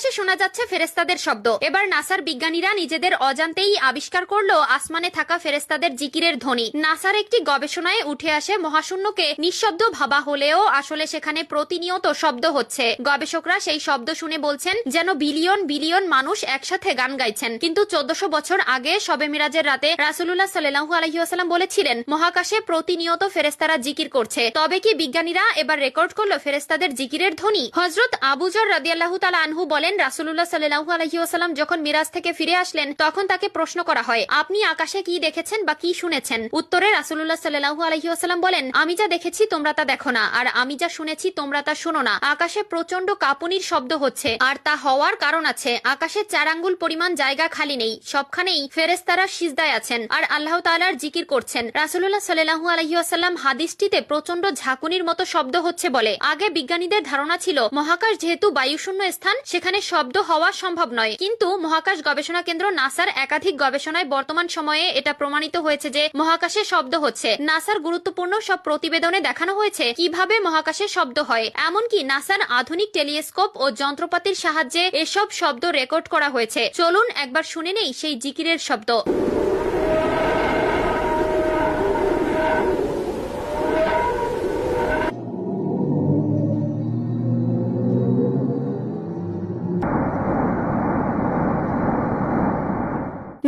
আকাশে শোনা যাচ্ছে ফেরেশতাদের শব্দ। এবার নাসার বিজ্ঞানীরা নিজেদের অজান্তেই আবিষ্কার করলো আসমানে থাকা ফেরেশতাদের জিকিরের ধ্বনি। নাসার একটি গবেষণায় উঠে আসে মহাশূন্যকে নিঃশব্দ ভাবা হলেও আসলে সেখানে প্রতিনিয়ত শব্দ হচ্ছে। গবেষকরা সেই শব্দ শুনে বলছেন যেন বিলিয়ন বিলিয়ন মানুষ একসাথে গান গাইছেন। কিন্তু 1400 বছর আগে শবে মিরাজের রাতে রাসূলুল্লাহ সাল্লাল্লাহু আলাইহি ওয়াসাল্লাম বলেছিলেন মহাকাশে প্রতিনিয়ত ফেরেশতারা জিকির করছে। তবে কি বিজ্ঞানীরা এবার রেকর্ড করলো ফেরেশতাদের জিকিরের ধ্বনি? হযরত আবু যর রাদিয়াল্লাহু তাআলা আনহু বলেন, রাসূলুল্লাহ সাল্লাল্লাহু আলাইহি ওয়াসাল্লাম যখন মিরাজ থেকে ফিরে আসলেন তখন তাকে প্রশ্ন করা হয়, আপনি আকাশে কি দেখেছেন বা কি শুনেছেন? উত্তরে রাসূলুল্লাহ সাল্লাল্লাহু আলাইহি ওয়াসাল্লাম বলেন, আমি যা দেখেছি তোমরা তা দেখো না, আর আমি যা শুনেছি তোমরা তা শোনো না। আকাশে প্রচন্ড কাঁপুনির শব্দ হচ্ছে, আর তা হওয়ার কারণ আছে। আকাশে 4 আঙ্গুল পরিমাণ জায়গা খালি নেই, সবখানেই ফেরেশতারা সিজদায় আছেন আর আল্লাহ তাআলার জিকির করছেন। রাসূলুল্লাহ সাল্লাল্লাহু আলাইহি ওয়াসাল্লাম হাদিসটিতে প্রচন্ড ঝাঁকুনির মতো শব্দ হচ্ছে বলে। আগে বিজ্ঞানীদের ধারণা ছিল মহাকাশ যেহেতু বায়ুশূন্য স্থান, সেখানে শব্দ হওয়া সম্ভব নয়। কিন্তু মহাকাশ গবেষণা কেন্দ্র নাসার একাধিক গবেষণায় বর্তমান সময়ে এটা প্রমাণিত হয়েছে যে মহাকাশে শব্দ হচ্ছে। নাসার গুরুত্বপূর্ণ সব প্রতিবেদনে দেখানো হয়েছে কিভাবে মহাকাশে শব্দ হয়। এমনকি নাসার আধুনিক টেলিস্কোপ ও যন্ত্রপাতির সাহায্যে এসব শব্দ রেকর্ড করা হয়েছে। চলুন একবার শুনে নেই সেই জিকিরের শব্দ।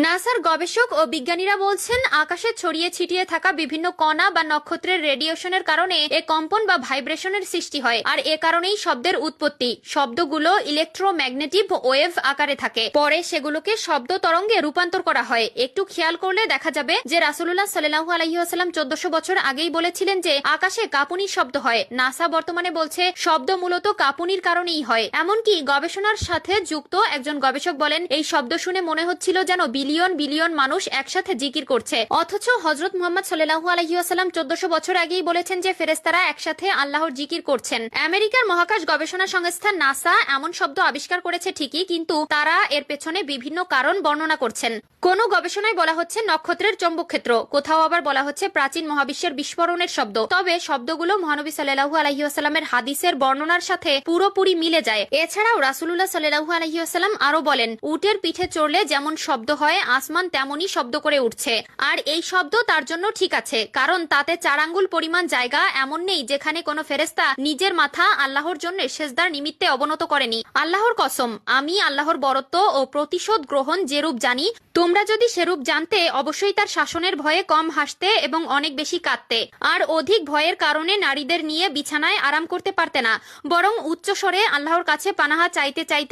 নাসার গবেষক ও বিজ্ঞানীরা বলছেন আকাশে ছড়িয়ে ছিটিয়ে থাকা বিভিন্ন কণা বা নক্ষত্রের রেডিয়েশনের কারণে এ কম্পন বা ভাইব্রেশনের সৃষ্টি হয়, আর এ কারণেই শব্দের উৎপত্তি। শব্দগুলো ইলেকট্রোম্যাগনেটিক ওয়েভ আকারে থাকে, পরে সেগুলোকে শব্দ তরঙ্গে রূপান্তর করা হয়। একটু খেয়াল করলে দেখা যাবে যে রাসূলুল্লাহ সাল্লাল্লাহু আলাইহি ওয়াসাল্লাম 1400 বছর আগেই বলেছিলেন যে আকাশে কাঁপুনির শব্দ হয়। নাসা বর্তমানে বলছে শব্দ মূলত কাঁপুনির কারণেই হয়। এমনকি গবেষণার সাথে যুক্ত একজন গবেষক বলেন, এই শব্দ শুনে মনে হচ্ছিল যেন বিলিয়ন বিলিয়ন মানুষ একসাথে জিকির করছে। অথচ হযরত মুহাম্মদ সাল্লাল্লাহু আলাইহি ওয়াসাল্লাম 1400 বছর আগেই বলেছেন যে ফেরেশতারা একসাথে আল্লাহর জিকির করছেন। আমেরিকার মহাকাশ গবেষণা সংস্থা নাসা এমন শব্দ আবিষ্কার করেছে ঠিকই, কিন্তু তারা এর পেছনে বিভিন্ন কারণ বর্ণনা করছেন। কোন গবেষণায় বলা হচ্ছে নক্ষত্রের চৌম্বক ক্ষেত্র, কোথাও আবার বলা হচ্ছে প্রাচীন মহাবিশ্বের বিস্ফোরণের শব্দ। তবে শব্দগুলো মহানবী সাল্লাল্লাহু আলাইহি ওয়াসাল্লামের হাদিসের বর্ণনার সাথে পুরোপুরি মিলে যায়। এছাড়াও রাসূলুল্লাহ সাল্লাল্লাহু আলাইহি ওয়াসাল্লাম আরো বলেন, উটের পিঠে চড়লে যেমন শব্দ হয় আসমান তেমনই শব্দ করে উঠছে। আর এই শব্দ তার জন্য ঠিক আছে, কারণ তাতে 4 আঙ্গুল পরিমাণ জায়গা এমন নেই যেখানে কোনো ফেরেশতা নিজের মাথা আল্লাহর জন্য সেজদার নিমিত্তে অবনত করেনি। আল্লাহর কসম, আমি আল্লাহর বরত্ব ও প্রতিশোধ গ্রহণ যেরূপ জানি, তোমরা যদি সেরূপ জানতে অবশ্যই তার শাসনের ভয়ে কম হাসতে এবং অনেক বেশি কাঁদতে, আর অধিক ভয়ের কারণে নারীদের নিয়ে বিছানায় আরাম করতে পারতে না, বরং উচ্চস্বরে আল্লাহর কাছে পানাহা চাইতে চাইতে